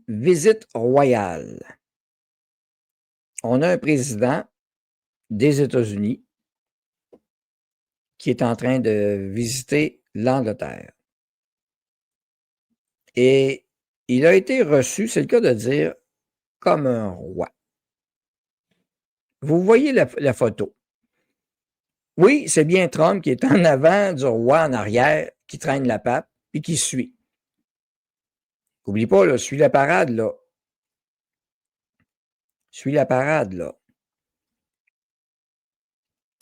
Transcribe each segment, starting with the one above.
visite royale. On a un président des États-Unis qui est en train de visiter l'Angleterre. Et il a été reçu, c'est le cas de dire, comme un roi. Vous voyez la photo. Oui, c'est bien Trump qui est en avant du roi en arrière, qui traîne la pape, puis qui suit. N'oublie pas, là, suis la parade, là. Suis la parade, là.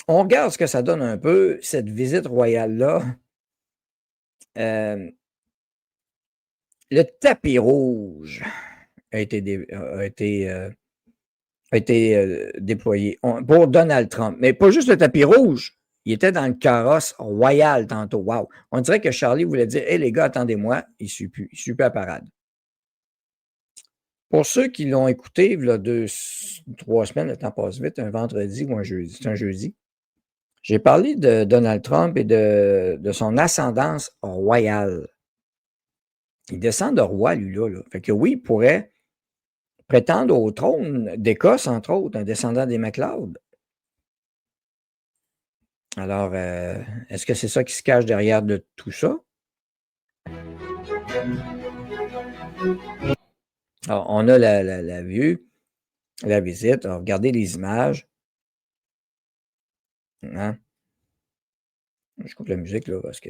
On regarde ce que ça donne un peu, cette visite royale-là. Le tapis rouge a été déployé pour Donald Trump. Mais pas juste le tapis rouge. Il était dans le carrosse royal tantôt. Wow. On dirait que Charlie voulait dire, hey les gars, attendez-moi, il ne suit plus à la parade. Pour ceux qui l'ont écouté, il y a 3 semaines, le temps passe vite, un vendredi ou un jeudi, c'est un jeudi, j'ai parlé de Donald Trump et de son ascendance royale. Il descend de roi, lui, là. Fait que oui, il pourrait prétendre au trône d'Écosse, entre autres, un descendant des MacLeod. Alors, est-ce que c'est ça qui se cache derrière de tout ça? Alors, on a la vue, la visite. Alors, regardez les images. Hein? Je coupe la musique, là, parce que...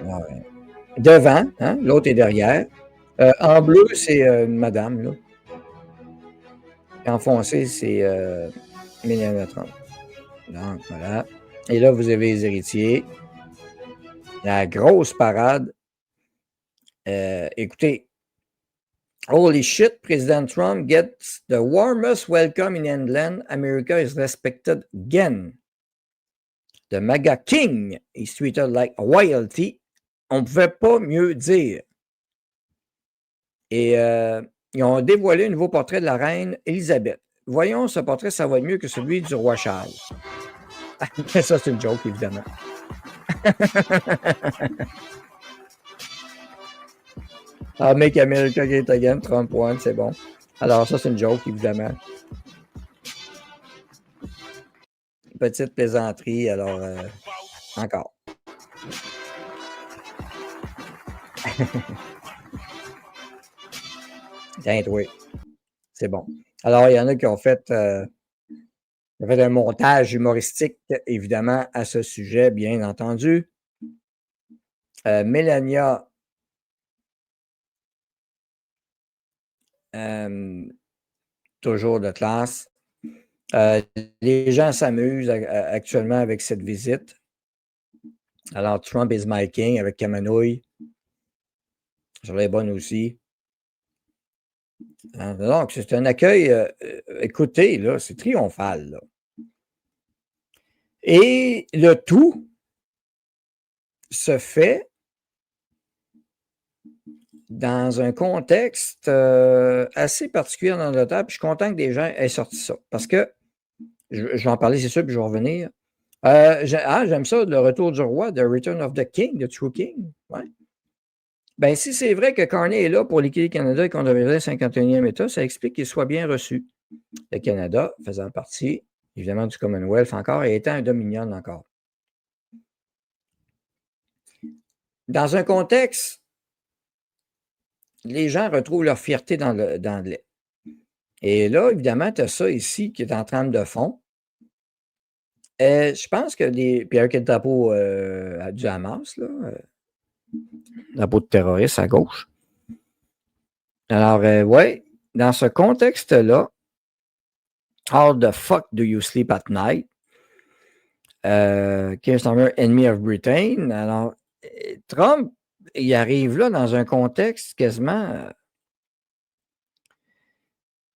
Ouais. Devant, hein? L'autre est derrière. En bleu, c'est une madame, là. Et en foncé, c'est Melania Trump. Donc, voilà. Et là, vous avez les héritiers. La grosse parade. Écoutez, holy shit, President Trump gets the warmest welcome in England. America is respected again. The MAGA King is treated like royalty. On ne pouvait pas mieux dire. Et ils ont dévoilé un nouveau portrait de la reine Elisabeth. Voyons, ce portrait, ça va être mieux que celui du roi Charles. Ça, c'est une joke, évidemment. Ah, Make America Great Again, Trump won, c'est bon. Alors, ça, c'est une joke, évidemment. Petite plaisanterie, alors, encore. Tiens, oui. C'est bon. Alors, il y en a qui ont fait un montage humoristique, évidemment, à ce sujet, bien entendu. Melania toujours de classe. Les gens s'amusent actuellement avec cette visite. Alors, Trump is my king avec Kamanouille. Ça va être bonne aussi. Donc, c'est un accueil, écoutez, là, c'est triomphal. Là. Et le tout se fait dans un contexte assez particulier en Angleterre. Puis je suis content que des gens aient sorti ça. Parce que, je vais en parler, c'est sûr, puis je vais revenir. J'aime ça, le retour du roi, The Return of the King, The True King. Ouais. Ben, si c'est vrai que Carney est là pour liquider le Canada et qu'on deviendrait le 51e État, ça explique qu'il soit bien reçu. Le Canada faisant partie, évidemment, du Commonwealth encore et étant un Dominion encore. Dans un contexte, les gens retrouvent leur fierté dans le lait. Et là, évidemment, tu as ça ici qui est en trame de fond. Je pense que puis avec le drapeau du Hamas, là, drapeau de terroriste à gauche. Alors, oui, dans ce contexte-là, how the fuck do you sleep at night? Keir Starmer, enemy of Britain. Alors, Trump, il arrive là dans un contexte quasiment,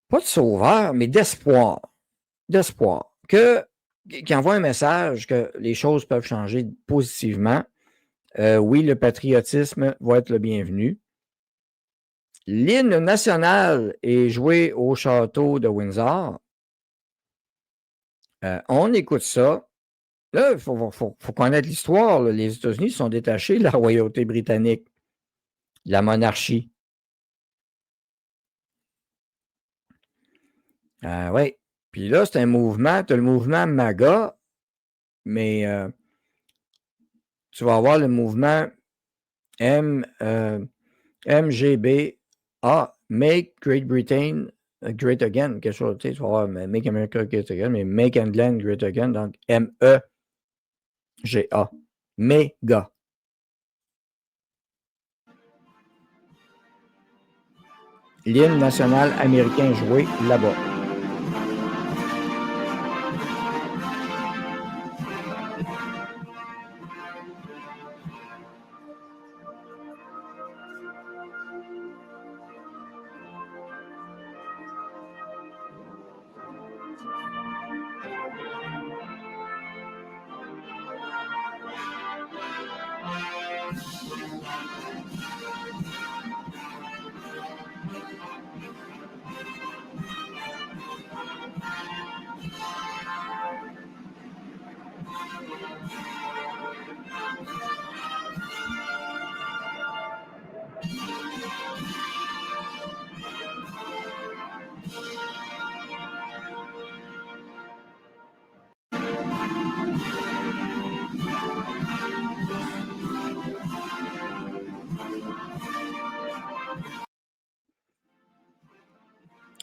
pas de sauveur, mais d'espoir. D'espoir. Qui envoie un message que les choses peuvent changer positivement. Oui, le patriotisme va être le bienvenu. L'hymne national est joué au château de Windsor. On écoute ça. Là, il faut connaître l'histoire. Les États-Unis sont détachés de la royauté britannique. de la monarchie. Oui. Puis là, c'est un mouvement, tu as le mouvement MAGA, mais tu vas avoir le mouvement MGBA, Make Great Britain Great Again, quelque chose, tu sais, tu vas avoir Make America Great Again, mais Make England Great Again, donc MEGA, MEGA. L'hymne national américain joué là-bas.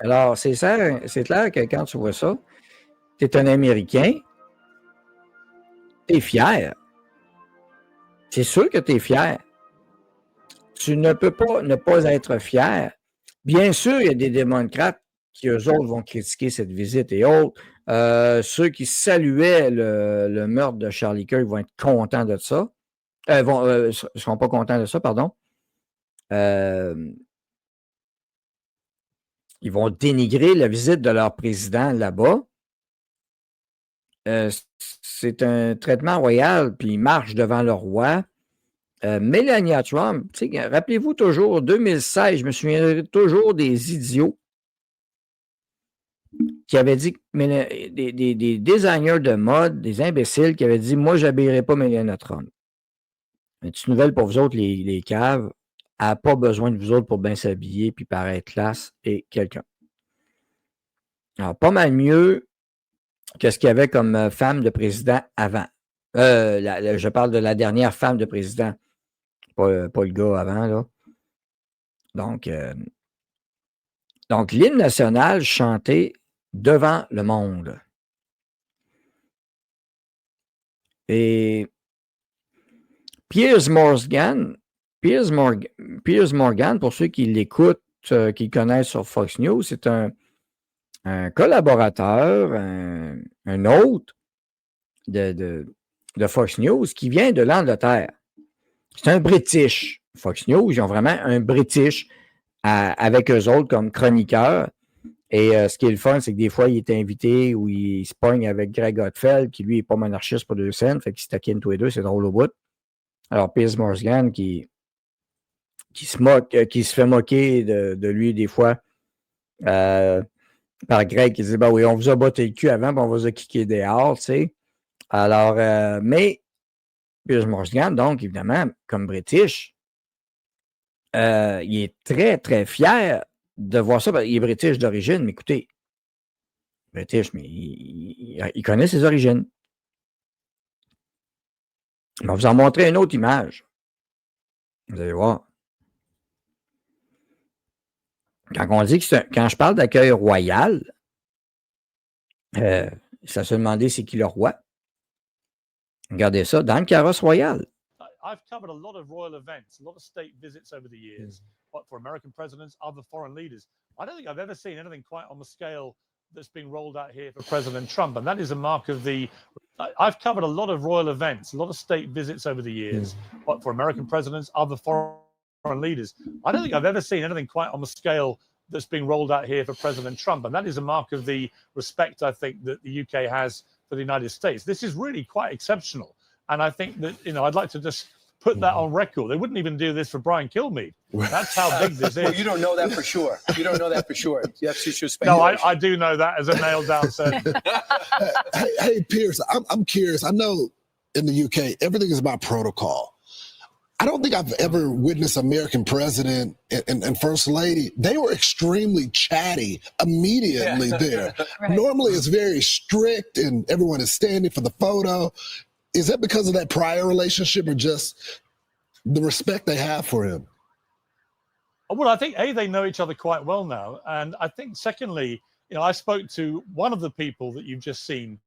Alors, c'est clair que quand tu vois ça, tu es un Américain, tu es fier. C'est sûr que tu es fier. Tu ne peux pas ne pas être fier. Bien sûr, il y a des démocrates qui, eux autres, vont critiquer cette visite et autres. Ceux qui saluaient le meurtre de Charlie Kirk vont être contents de ça. Ne seront pas contents de ça, pardon. Ils vont dénigrer la visite de leur président là-bas. C'est un traitement royal, puis ils marchent devant le roi. Melania Trump, rappelez-vous toujours, 2016, je me souviendrai toujours des idiots qui avaient dit, des designers de mode, des imbéciles qui avaient dit, moi, je n'habillerai pas Melania Trump. Une petite nouvelle pour vous autres, les caves, elle n'a pas besoin de vous autres pour bien s'habiller puis paraître classe et quelqu'un. Alors, pas mal mieux que ce qu'il y avait comme femme de président avant. Je parle de la dernière femme de président, pas le gars avant, là. Donc l'hymne national chanté devant le monde. Et Piers Morgan, pour ceux qui l'écoutent, qui le connaissent sur Fox News, c'est un collaborateur, un hôte de Fox News qui vient de l'Angleterre. C'est un British. Fox News, ils ont vraiment un British avec eux autres comme chroniqueur. Et ce qui est le fun, c'est que des fois, il est invité ou il se pogne avec Greg Gutfeld, qui lui n'est pas monarchiste pour 2 cents, fait qu'ils se taquinent tous les deux, c'est drôle au bout. Alors, Piers Morgan qui se fait moquer de lui des fois par Greg qui dit ben oui, on vous a botté le cul avant, puis on vous a kické dehors, tu sais. Alors, mais Piers Morgan, donc, évidemment, comme British, il est très, très fier de voir ça. Il est British d'origine, mais écoutez, British, mais il connaît ses origines. On va vous en montrer une autre image. Vous allez voir. Quand je parle d'accueil royal, ça se demandait c'est qui le roi. Regardez ça, dans le carrosse royal. I've covered a lot of royal events, a lot of state visits over the years, but for American presidents, other foreign leaders. I don't think I've ever seen anything quite on the scale that's being rolled out here for President Trump, and that is a mark of the. I've covered a lot of royal events, a lot of state visits over the years, but for American presidents, other foreign leaders. I don't think I've ever seen anything quite on the scale that's being rolled out here for President Trump, and that is a mark of the respect I think that the UK has for the United States. This is really quite exceptional. And I think that, I'd like to just put that on record. They wouldn't even do this for Brian Kilmeade. That's how big this is. Well, you don't know that for sure. You don't know that for sure. That's just your No, speculation. I do know that as a nailed down sentence. Hey, Piers, I'm curious. I know in the UK, everything is about protocol. I don't think I've ever witnessed American president and first lady. They were extremely chatty immediately there. Right. Normally it's very strict and everyone is standing for the photo. Is that because of that prior relationship or just the respect they have for him? Well, I think they know each other quite well now, and I think secondly, I spoke to one of the people that you've just seen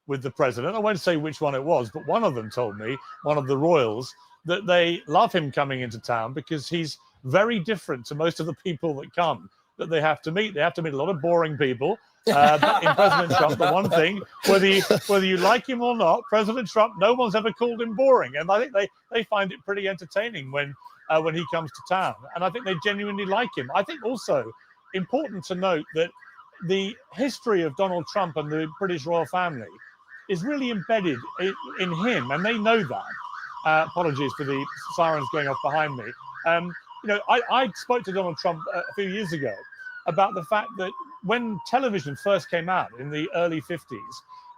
with the president. I won't say which one it was, but one of them told me, one of the royals, that they love him coming into town because he's very different to most of the people that come that they have to meet. They have to meet a lot of boring people. But in President Trump, the one thing, whether you like him or not, President Trump, no one's ever called him boring, and I think they find it pretty entertaining when he comes to town, and I think they genuinely like him. I think also important to note that the history of Donald Trump and the British royal family is really embedded in him, and they know that. Apologies for the sirens going off behind me. I spoke to Donald Trump a few years ago about the fact that when television first came out in the early 50s,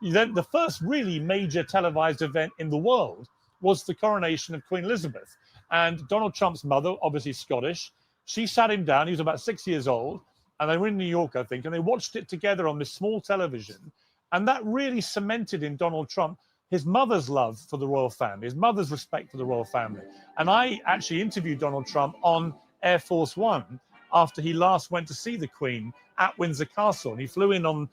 then the first really major televised event in the world was the coronation of Queen Elizabeth. And Donald Trump's mother, obviously Scottish, she sat him down. He was about 6 years old, and they were in New York, I think, and they watched it together on this small television. And that really cemented in Donald Trump his mother's love for the royal family, his mother's respect for the royal family. And I actually interviewed Donald Trump on Air Force One after he last went to see the Queen at Windsor Castle. And he flew in on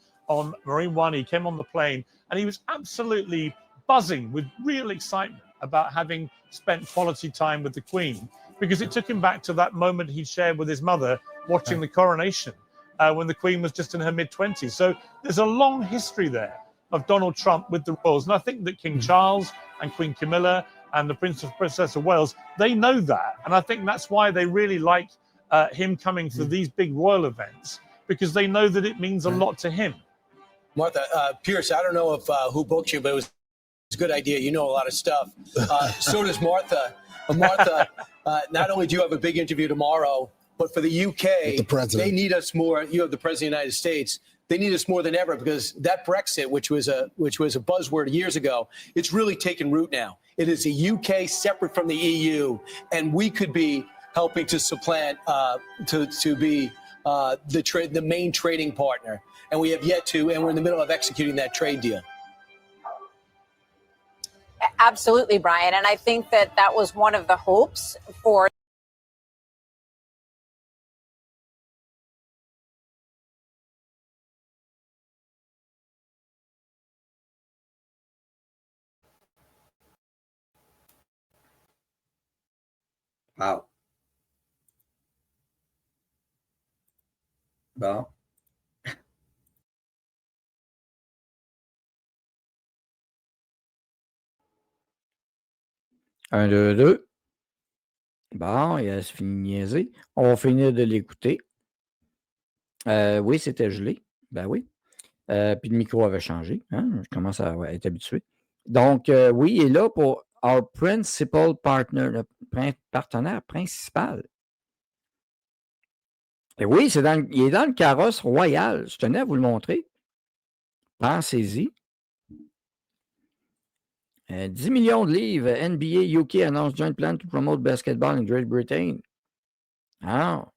Marine One, he came on the plane, and he was absolutely buzzing with real excitement about having spent quality time with the Queen, because it took him back to that moment he shared with his mother watching the coronation when the Queen was just in her mid-20s. So there's a long history there of Donald Trump with the royals. And I think that King Charles and Queen Camilla and the Princess of Wales, they know that. And I think that's why they really like him coming to these big royal events, because they know that it means a lot to him. Martha, Pierce, I don't know if who booked you, but it was a good idea. You know a lot of stuff. So does Martha. Martha, not only do you have a big interview tomorrow, but for the UK, the president, they need us more. You have the president of the United States. They need us more than ever, because that Brexit, which was a buzzword years ago, it's really taken root now. It is a UK separate from the EU, and we could be helping to supplant to be the main trading partner. And we have yet to, and we're in the middle of executing that trade deal. Absolutely, Brian. And I think that was one of the hopes for Wow. Bon. 1, 2, 2. Bon, il a fini de niaiser. On va finir de l'écouter. Oui, c'était gelé. Ben oui. Puis le micro avait changé. Hein? Je commence à être habitué. Donc, oui, il est là pour our principal partner, le partenaire principal. Et oui, il est dans le carrosse royal. Je tenais à vous le montrer. Pensez-y. 10 millions de livres. NBA UK annonce joint plan to promote basketball in Great Britain. Alors,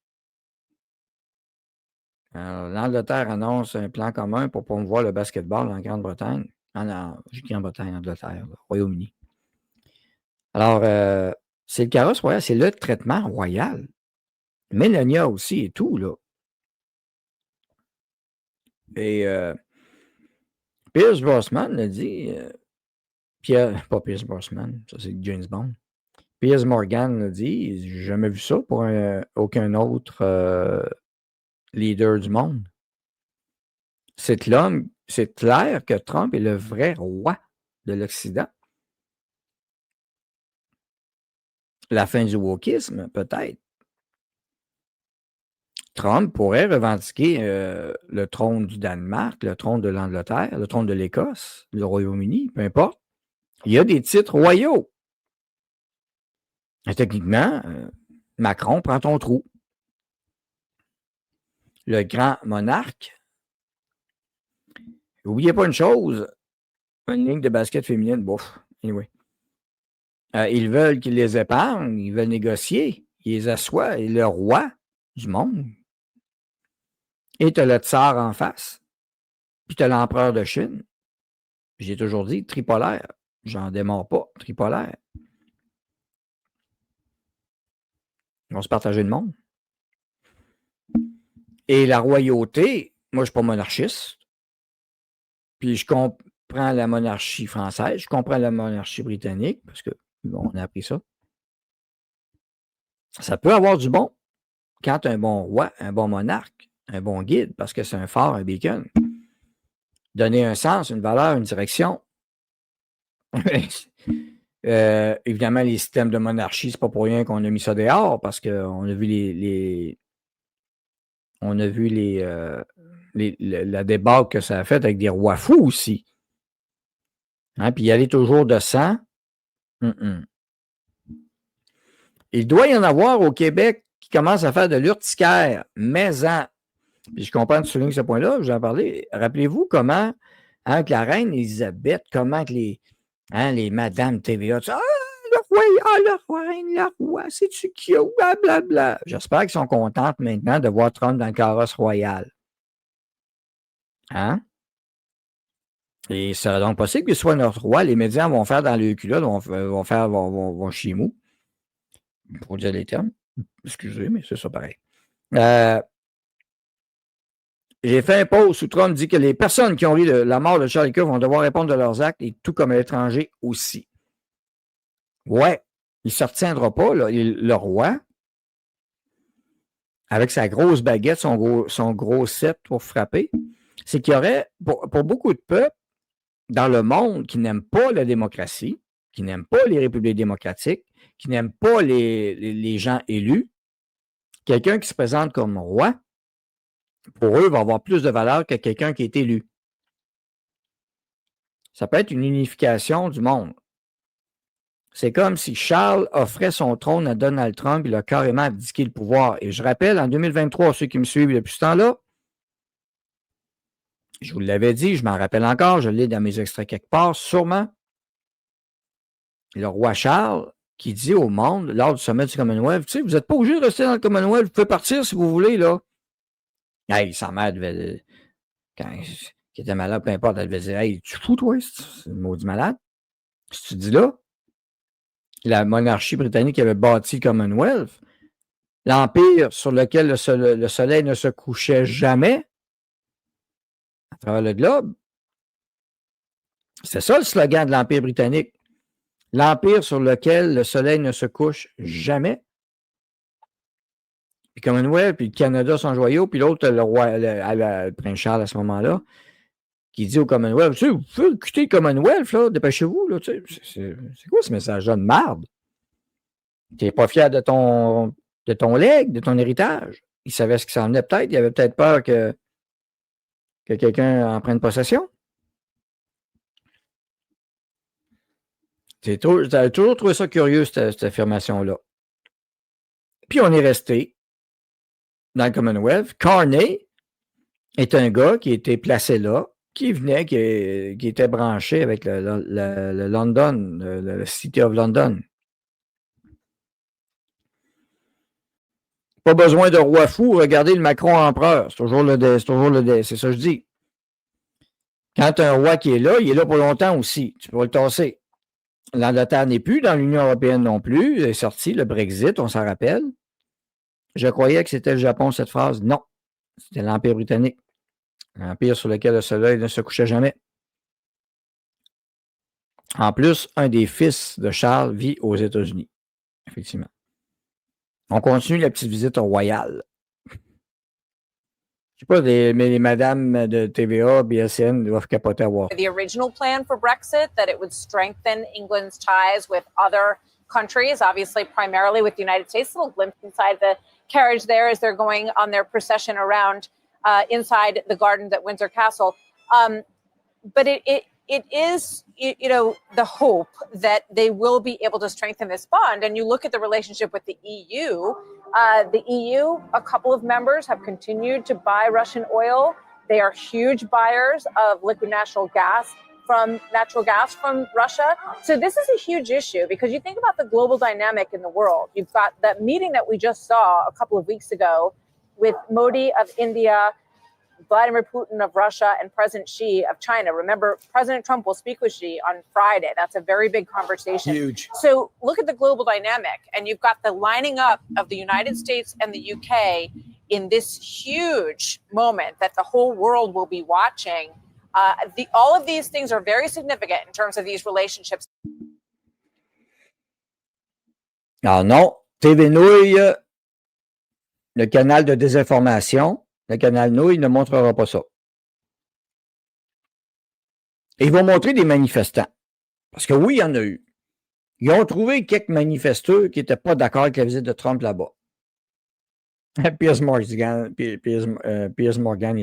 l'Angleterre annonce un plan commun pour promouvoir le basketball en Grande-Bretagne. J'ai Grande-Bretagne, Angleterre, Royaume-Uni. Alors, c'est le carrosse royal, c'est le traitement royal. Melania aussi et tout, là. Et Pierce Brosnan a dit, pas Pierce Brosnan, ça c'est James Bond. Piers Morgan a dit, j'ai jamais vu ça pour aucun autre leader du monde. C'est clair que Trump est le vrai roi de l'Occident. La fin du wokisme, peut-être. Trump pourrait revendiquer le trône du Danemark, le trône de l'Angleterre, le trône de l'Écosse, le Royaume-Uni, peu importe. Il y a des titres royaux. Et techniquement, Macron prend ton trou. Le grand monarque. N'oubliez pas une chose, une ligne de basket féminine, bof, anyway. Ils veulent qu'ils les épargnent, ils veulent négocier, ils les assoient, et le roi du monde. Et tu as le tsar en face, puis tu as l'empereur de Chine. J'ai toujours dit tripolaire. J'en démords pas, tripolaire. Ils vont se partager le monde. Et la royauté, moi, je ne suis pas monarchiste. Puis je comprends la monarchie française, je comprends la monarchie britannique, parce que bon, on a appris ça. Ça peut avoir du bon quand tu as un bon roi, un bon monarque, un bon guide, parce que c'est un phare, un beacon. Donner un sens, une valeur, une direction. Évidemment, les systèmes de monarchie, c'est pas pour rien qu'on a mis ça dehors, parce qu'on a vu la débâcle que ça a fait avec des rois fous aussi. Hein, puis y aller toujours de sang. Il doit y en avoir au Québec qui commencent à faire de l'urticaire, maison. Puis je comprends que tu soulignes ce point-là, je vais en parler. Rappelez-vous comment, avec la reine Élisabeth, comment que les madames TVA, le roi, le roi, c'est-tu cute, blablabla. J'espère qu'ils sont contentes maintenant de voir Trump dans le carrosse royal. Hein? Et il serait donc possible qu'il soit notre roi. Les médias vont faire dans le culotte, vont chier mou. Pour dire les termes. Excusez, mais c'est ça pareil. J'ai fait un post où Trump dit que les personnes qui ont eu la mort de Charlie Kirk vont devoir répondre de leurs actes, et tout comme l'étranger aussi. Ouais, il ne se retiendra pas, là, le roi, avec sa grosse baguette, son gros set pour frapper. C'est qu'il y aurait, pour beaucoup de peuples dans le monde qui n'aiment pas la démocratie, qui n'aiment pas les républiques démocratiques, qui n'aiment pas les gens élus, quelqu'un qui se présente comme roi, pour eux, va avoir plus de valeur que quelqu'un qui est élu. Ça peut être une unification du monde. C'est comme si Charles offrait son trône à Donald Trump, il a carrément abdiqué le pouvoir. Et je rappelle, en 2023, ceux qui me suivent depuis ce temps-là, je vous l'avais dit, je m'en rappelle encore, je l'ai dans mes extraits quelque part, sûrement, le roi Charles qui dit au monde, lors du sommet du Commonwealth, tu sais, vous n'êtes pas obligé de rester dans le Commonwealth, vous pouvez partir si vous voulez, là. Hey, sa mère devait, quand il était malade, peu importe, elle devait dire, hey, tu fous, toi, c'est le maudit malade. Si tu dis là, la monarchie britannique avait bâti le Commonwealth, l'empire sur lequel le soleil ne se couchait jamais à travers le globe. C'est ça le slogan de l'Empire britannique. L'empire sur lequel le soleil ne se couche jamais. Puis Commonwealth, puis le Canada sont joyaux, puis l'autre, le prince Charles à ce moment-là, qui dit au Commonwealth, tu sais, vous pouvez quitter le Commonwealth, là, dépêchez-vous, là, tu sais, c'est quoi ce message-là de marde? Tu n'es pas fier de ton legs, de ton héritage. Il savait ce qui s'en venait peut-être, il avait peut-être peur que quelqu'un en prenne possession. J'ai toujours trouvé ça curieux, cette affirmation-là. Puis on est resté dans le Commonwealth. Carney est un gars qui était placé là, qui venait, qui était branché avec le London, le City of London. Pas besoin de roi fou, regardez le Macron empereur. C'est toujours c'est ça que je dis. Quand tu as un roi qui est là, il est là pour longtemps aussi. Tu peux le tasser. L'Angleterre n'est plus dans l'Union européenne non plus. Elle est sortie, le Brexit, on s'en rappelle. Je croyais que c'était le Japon, cette phrase. Non, c'était l'Empire britannique. L'empire sur lequel le soleil ne se couchait jamais. En plus, un des fils de Charles vit aux États-Unis. Effectivement. On continue la petite visite royale. Je sais pas, mais les madames de TVA, BSN doivent capoter à voir. The original plan for Brexit, that it would strengthen England's ties with other countries, obviously primarily with the United States. A little glimpse inside the carriage there as they're going on their procession around inside the gardens at Windsor Castle. But it is, you know, the hope that they will be able to strengthen this bond. And you look at the relationship with the EU. The EU, a couple of members have continued to buy Russian oil. They are huge buyers of liquid natural gas from natural gas from Russia. So this is a huge issue because you think about the global dynamic in the world. You've got that meeting that we just saw a couple of weeks ago with Modi of India, Vladimir Putin of Russia, and President Xi of China. Remember, President Trump will speak with Xi on Friday. That's a very big conversation. Huge. So look at the global dynamic, and you've got the lining up of the United States and the UK in this huge moment that the whole world will be watching. All of these things are very significant in terms of these relationships. Alors non, TV Nouille, le canal de désinformation, le canal Nouille ne montrera pas ça. Et ils vont montrer des manifestants. Parce que oui, il y en a eu. Ils ont trouvé quelques manifesteurs qui n'étaient pas d'accord avec la visite de Trump là-bas. Piers Morgan, ils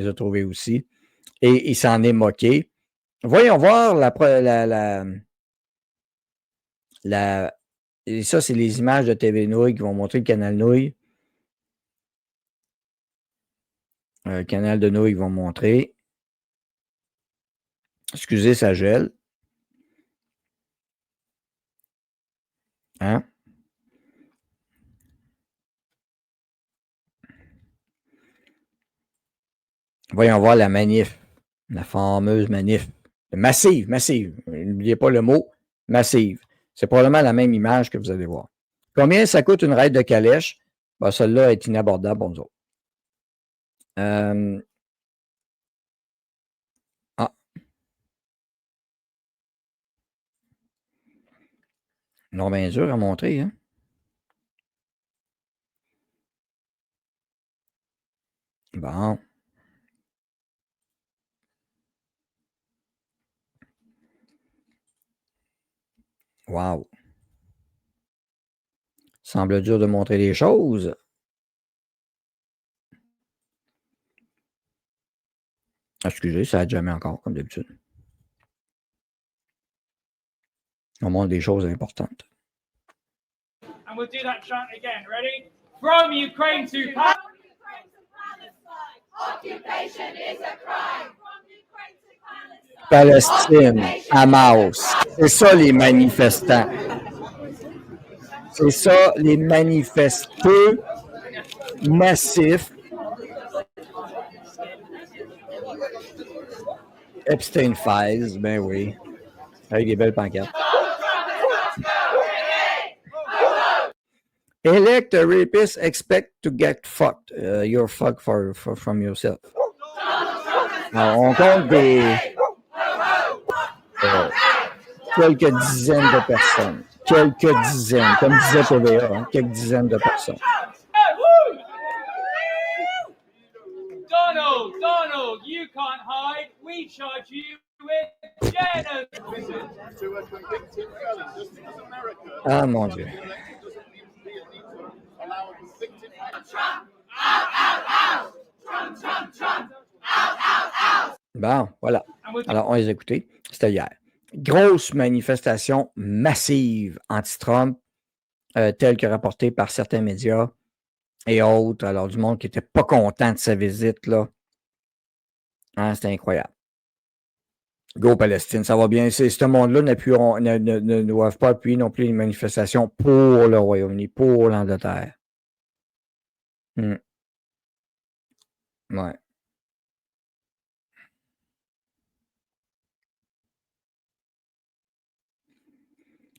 les a trouvés aussi. Et il s'en est moqué. Voyons voir et ça, c'est les images de TV Nouille qui vont montrer le canal Nouille. Le canal de Nouille, ils vont montrer. Excusez, ça gèle. Hein? Voyons voir la manif. La fameuse manif. Massive. N'oubliez pas le mot massive. C'est probablement la même image que vous allez voir. Combien ça coûte une raide de calèche? Ben, celle-là est inabordable pour nous autres. Non, bien dur à montrer, hein? Bon. Wow. Semble dur de montrer les choses. Excusez, ça a jamais encore, comme d'habitude. On montre des choses importantes. And we'll do that chant again. Ready? From Ukraine to Palestine. Occupation is a crime. Palestine, Hamas. C'est ça les manifestants. C'est ça les manifestants massifs. Epstein Files, ben oui. Avec des belles pancartes. Elect a rapist, expect to get fucked. You're fucked from yourself. Alors, on compte quelques dizaines de personnes. Quelques dizaines, comme disait TVA, hein, quelques dizaines de personnes. Donald, you can't hide. We charge you with genocide. Ah, mon Dieu. Bon, voilà. Alors, on les a écoutés. C'était hier. Grosse manifestation massive anti-Trump, telle que rapportée par certains médias et autres. Alors, du monde qui n'était pas content de sa visite, là. Hein, c'était incroyable. Go Palestine, ça va bien. Ce monde-là ne doivent pas appuyer non plus les manifestations pour le Royaume-Uni, pour l'Angleterre. Ouais.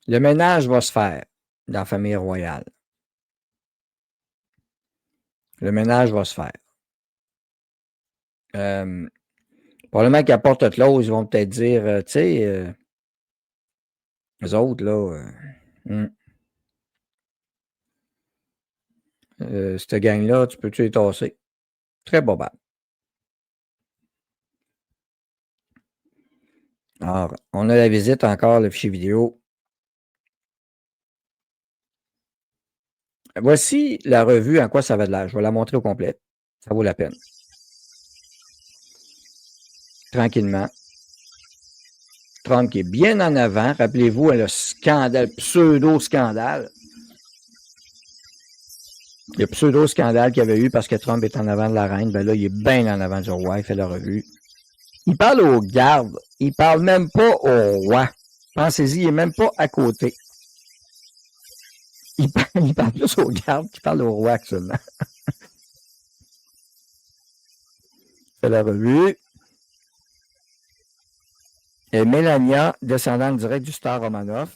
Le ménage va se faire dans la famille royale. Le ménage va se faire. Probablement qu'ils apportent toute l'eau, ils vont peut-être dire, tu sais, les autres, là, cette gang-là, tu peux-tu les tasser? Très probable. Alors, on a la visite encore, le fichier vidéo. Voici la revue, en quoi ça va de l'air. Je vais la montrer au complet. Ça vaut la peine. Tranquillement. Trump qui est bien en avant. Rappelez-vous, le scandale, pseudo-scandale. Le pseudo-scandale qu'il y avait eu parce que Trump est en avant de la reine. Ben là, il est bien en avant du roi. Il fait la revue. Il parle aux gardes. Il parle même pas au roi. Pensez-y, il est même pas à côté. Il parle plus aux gardes qu'il parle au roi actuellement. C'est la revue. Et Mélania, descendante direct du Star Romanov.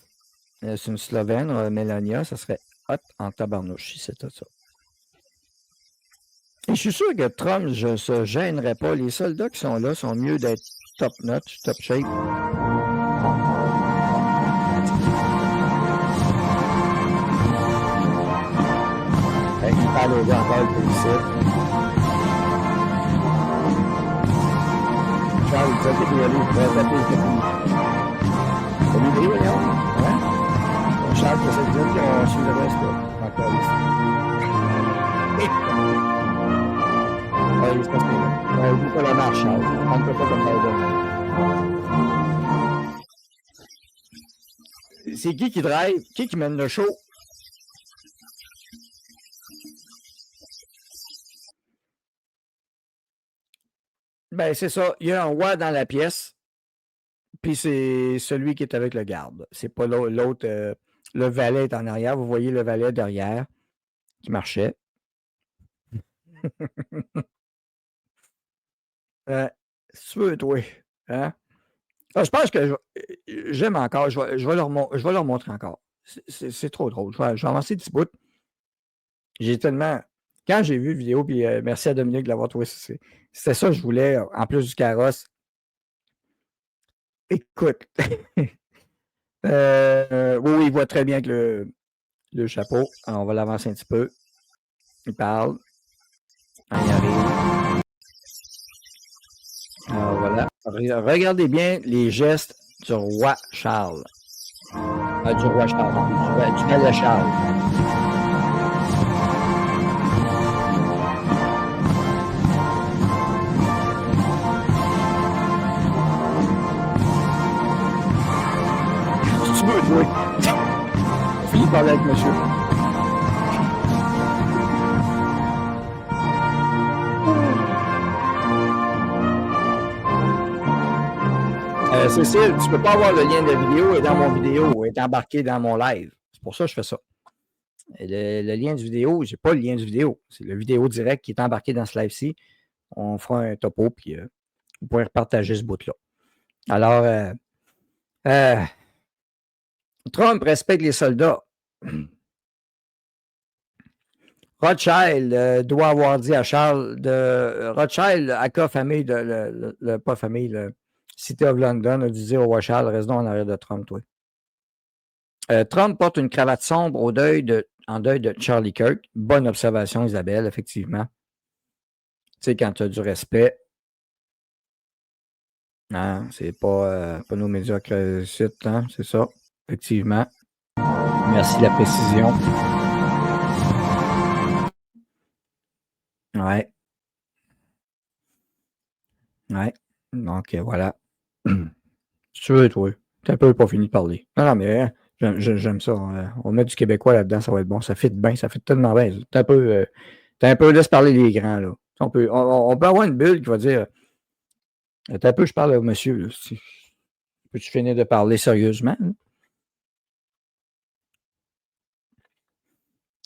C'est une Slovène, Mélania. Ça serait hot en tabarnouche si c'était ça. Et je suis sûr que Trump ne se gênerait pas. Les soldats qui sont là sont mieux d'être top notch, top shape. Il parle aux gars encore, le policier. Charles, il dit qu'il y a lui, il va taper le capitaine. T'as vu le Léon? Hein? Charles, ça veut dire qu'on suit le reste, là. Encore ici. Il se passe bien. Il ne pas la marche, Charles. On ne peut pas comme ça. C'est qui drive? Qui mène le show? Ben, c'est ça. Il y a un roi dans la pièce, puis c'est celui qui est avec le garde. C'est pas l'autre. Le valet est en arrière. Vous voyez le valet derrière qui marchait. Si tu veux, toi. Hein? Je pense que j'aime encore. Je vais leur montrer encore. C'est trop drôle. Je vais avancer un petit bout. J'ai tellement. Quand j'ai vu la vidéo, puis merci à Dominique de l'avoir trouvé, c'était ça que je voulais, en plus du carrosse. Écoute. Oui, il voit très bien que le chapeau. Alors, on va l'avancer un petit peu. Il parle. On y arrive. Alors, voilà. Regardez bien les gestes du roi Charles. Du roi Charles. Du valet Charles. Tu veux jouer. On finit par parler avec monsieur. Cécile, tu ne peux pas avoir le lien de la vidéo et dans mon vidéo est embarqué dans mon live. C'est pour ça que je fais ça. Le lien du vidéo, je n'ai pas le lien du vidéo. C'est le vidéo direct qui est embarqué dans ce live-ci. On fera un topo, puis vous pourrez repartager ce bout-là. Alors, Trump respecte les soldats. Rothschild doit avoir dit à Charles de Rothschild, Aka famille de pas famille, le City of London, a dû dire au roi Charles, reste donc en arrière de Trump, toi. Trump porte une cravate sombre en deuil de Charlie Kirk. Bonne observation, Isabelle, effectivement. Tu sais, quand tu as du respect, hein, c'est pas nos médiocres sites, hein, c'est ça, effectivement. Merci de la précision. Ouais. Ouais. Donc, voilà. Tu veux, toi. T'as un peu pas fini de parler. Non, mais j'aime ça. On met du québécois là-dedans, ça va être bon. Ça fit bien, ça fit tellement bien. T'as un peu laisse parler les grands, là. On peut avoir une bulle qui va dire t'as un peu, je parle au monsieur, là. Peux-tu finir de parler sérieusement? Là?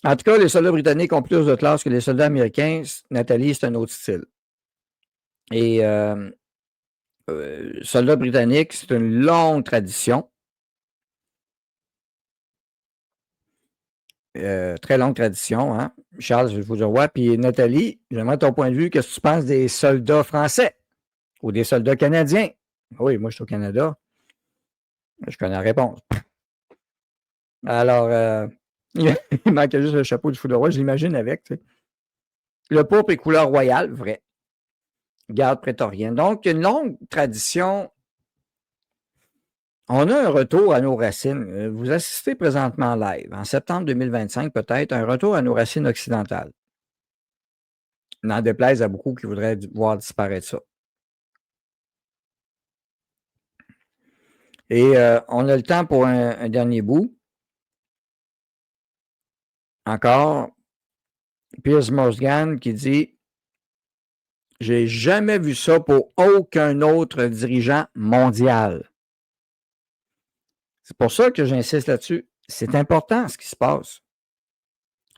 En tout cas, les soldats britanniques ont plus de classe que les soldats américains. Nathalie, c'est un autre style. Et soldats britanniques, c'est une longue tradition. Très longue tradition, hein? Charles, je vous le vois. Puis Nathalie, j'aimerais ton point de vue. Qu'est-ce que tu penses des soldats français ou des soldats canadiens? Oui, moi, je suis au Canada. Je connais la réponse. Alors, il manquait juste le chapeau du fou de roi, je l'imagine avec. Tu sais. Le pourpre est couleur royale, vrai. Garde prétorienne. Donc, une longue tradition. On a un retour à nos racines. Vous assistez présentement live, en septembre 2025 peut-être, un retour à nos racines occidentales. N'en déplaise à beaucoup qui voudraient voir disparaître ça. Et on a le temps pour un dernier bout. Encore, Piers Morgan qui dit J'ai jamais vu ça pour aucun autre dirigeant mondial. C'est pour ça que j'insiste là-dessus. C'est important ce qui se passe.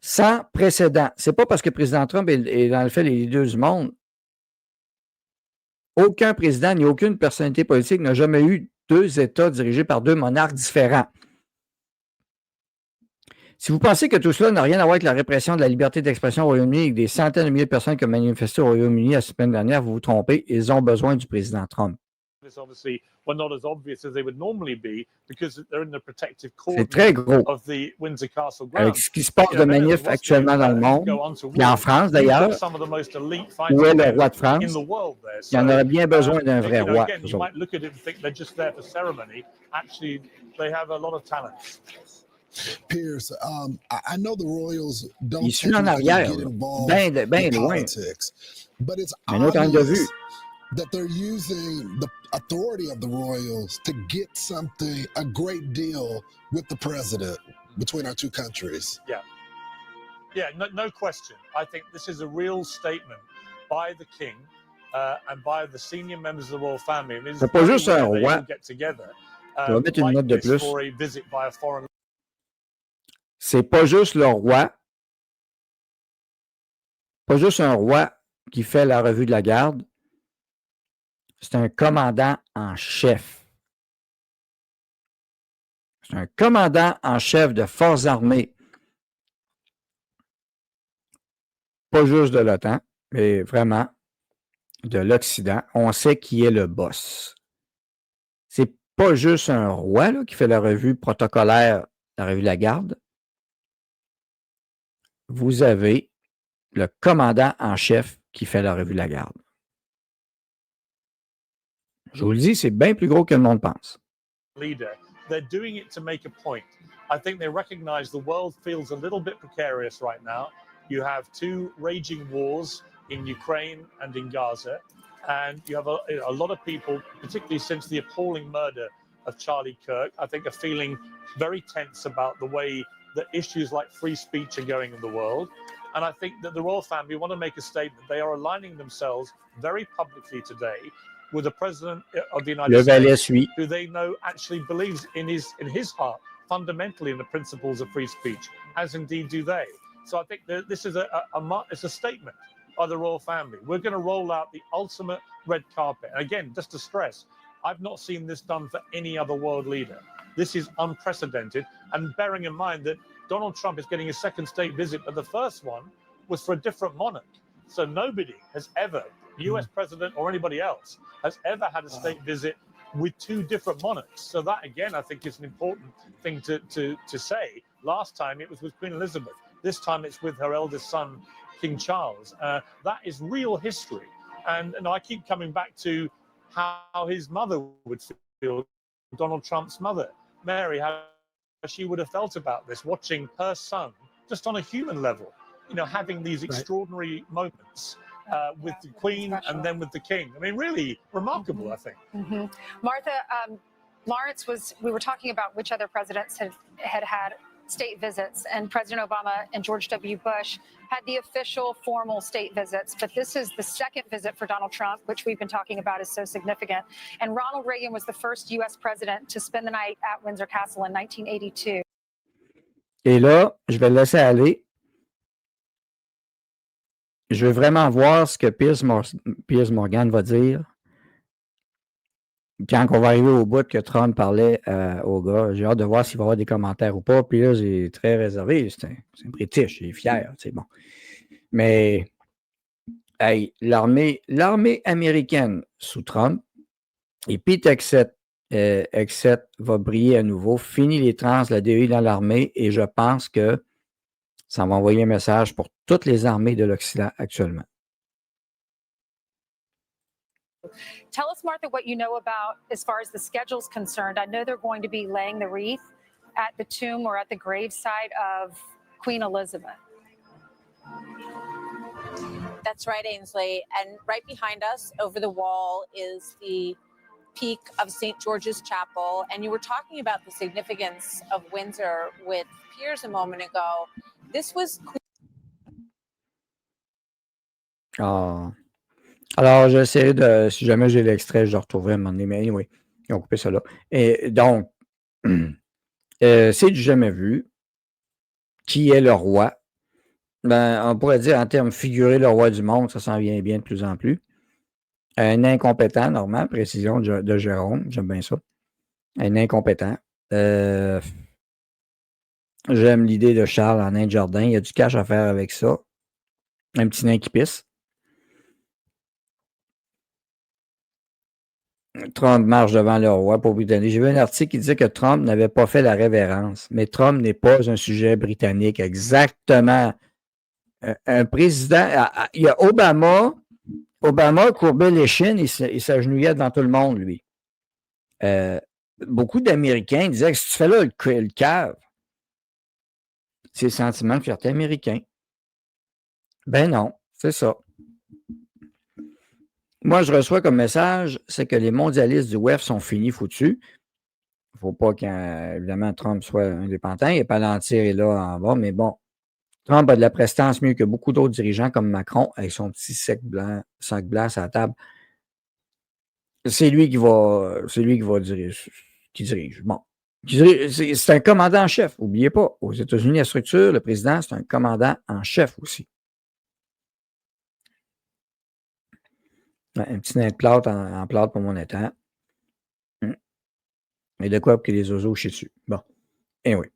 Sans précédent. C'est pas parce que le président Trump est dans le fait les leaders du monde. Aucun président ni aucune personnalité politique n'a jamais eu 2 États dirigés par 2 monarques différents. Si vous pensez que tout cela n'a rien à voir avec la répression de la liberté d'expression au Royaume-Uni et que des centaines de milliers de personnes qui ont manifesté au Royaume-Uni la semaine dernière, vous vous trompez. Ils ont besoin du président Trump. Obviously were not as obvious as they would normally be because they're in the protective C'est très cordon gros. of the Windsor Castle Avec grounds. ce qui se passe de manif actuellement dans le monde, puis en France d'ailleurs, Some of the most elite où est fighting le men roi de France, in the world there. il y en aurait bien besoin d'un vrai You know, roi. again, eux you autres. might look at it and think they're just there for ceremony. Actually, they have a lot of talent. Pierce, I know the Royals don't Il suit en typically arrière, get là. involved Ben in loin. politics, but it's Mais un autre angle de vue. obvious that they're using the authority of the Royals to get something, a great deal with the president between our two countries. Yeah, no question. I think this is a real statement by the king and by the senior members of the royal family. I mean, C'est pas juste un roi. Get together, Je vais mettre une like note de this plus. for a visit by a foreign. C'est pas juste le roi, pas juste un roi qui fait la revue de la garde, c'est un commandant en chef. C'est un commandant en chef de forces armées, pas juste de l'OTAN, mais vraiment de l'Occident. On sait qui est le boss. C'est pas juste un roi là, qui fait la revue protocolaire, la revue de la garde. Vous avez le commandant en chef qui fait la revue de la garde. Je vous le dis, c'est bien plus gros que le monde pense. Leader. They're doing it to make a point. I think they recognize the world feels a little bit precarious right now. You have 2 raging wars in Ukraine and in Gaza, and you have a lot of people, particularly since the appalling murder of Charlie Kirk, I think are feeling very tense about the way that issues like free speech are going in the world. And I think that the royal family want to make a statement. They are aligning themselves very publicly today with the president of the United Le valet States, suit. who they know actually believes in his heart fundamentally in the principles of free speech, as indeed do they. So I think that this is it's a statement by the royal family. We're going to roll out the ultimate red carpet. And again, just to stress, I've not seen this done for any other world leader. This is unprecedented. And bearing in mind that Donald Trump is getting a second state visit, but the first one was for a different monarch. So nobody has ever, US president or anybody else, has ever had a state visit with 2 different monarchs. So that, again, I think is an important thing to say. Last time it was with Queen Elizabeth. This time it's with her eldest son, King Charles. That is real history. And I keep coming back to how his mother would feel, Donald Trump's mother, Mary, how she would have felt about this, watching her son, just on a human level, you know, having these extraordinary moments with the Queen and then with the King. I mean, really remarkable, I think. Mm-hmm. Martha, Lawrence we were talking about which other presidents had state visits, and President Obama and George W. Bush had the official formal state visits, but this is the second visit for Donald Trump, which we've been talking about is so significant. And Ronald Reagan was the first U.S. president to spend the night at Windsor Castle in 1982. Et là, je vais le laisser aller. Je veux vraiment voir ce que Piers Morgan va dire quand on va arriver au bout que Trump parlait au gars. J'ai hâte de voir s'il va y avoir des commentaires ou pas. Puis là, j'ai très réservé. C'est un British, il est fier, c'est bon. Mais hey, l'armée américaine sous Trump, et Pete Hegseth va briller à nouveau. Fini les trans, la DEI dans l'armée, et je pense que ça va envoyer un message pour toutes les armées de l'Occident actuellement. Tell us, Martha, what you know about as far as the schedule's concerned. I know they're going to be laying the wreath at the tomb or at the graveside of Queen Elizabeth. That's right, Ainsley. And right behind us, over the wall, is the peak of St. George's Chapel. And you were talking about the significance of Windsor with Piers a moment ago. This was... Alors, j'essaierai de, si jamais j'ai l'extrait, je le retrouverai à un moment donné, mais anyway, ils ont coupé ça là. Et donc, c'est du jamais vu. Qui est le roi? Ben, on pourrait dire en termes figurés, le roi du monde, ça s'en vient bien de plus en plus. Un incompétent, Normand, précision de Jérôme, j'aime bien ça. Un incompétent. J'aime l'idée de Charles en nain de jardin. Il y a du cash à faire avec ça. Un petit nain qui pisse. Trump marche devant le roi pour Britannique. J'ai vu un article qui disait que Trump n'avait pas fait la révérence. Mais Trump n'est pas un sujet britannique. Exactement. Un président. Il y a Obama. Obama courbait l'échine, il s'agenouillait devant tout le monde, lui. Beaucoup d'Américains disaient que si tu fais là le cave, c'est le sentiment de fierté américain. Ben non, c'est ça. Moi, je reçois comme message, c'est que les mondialistes du WEF sont finis, foutus. Il ne faut pas qu'évidemment Trump soit indépendant. Il n'est pas l'entier là en bas, mais bon. Trump a de la prestance mieux que beaucoup d'autres dirigeants comme Macron, avec son petit sac blanc à la table. C'est lui qui va dirige. Bon. C'est un commandant en chef. N'oubliez pas, aux États-Unis, la structure, le président, c'est un commandant en chef aussi. Un petit nain de plâtre en plâtre pour mon étang. Et de quoi pour que les oiseaux chient dessus. Bon. Anyway.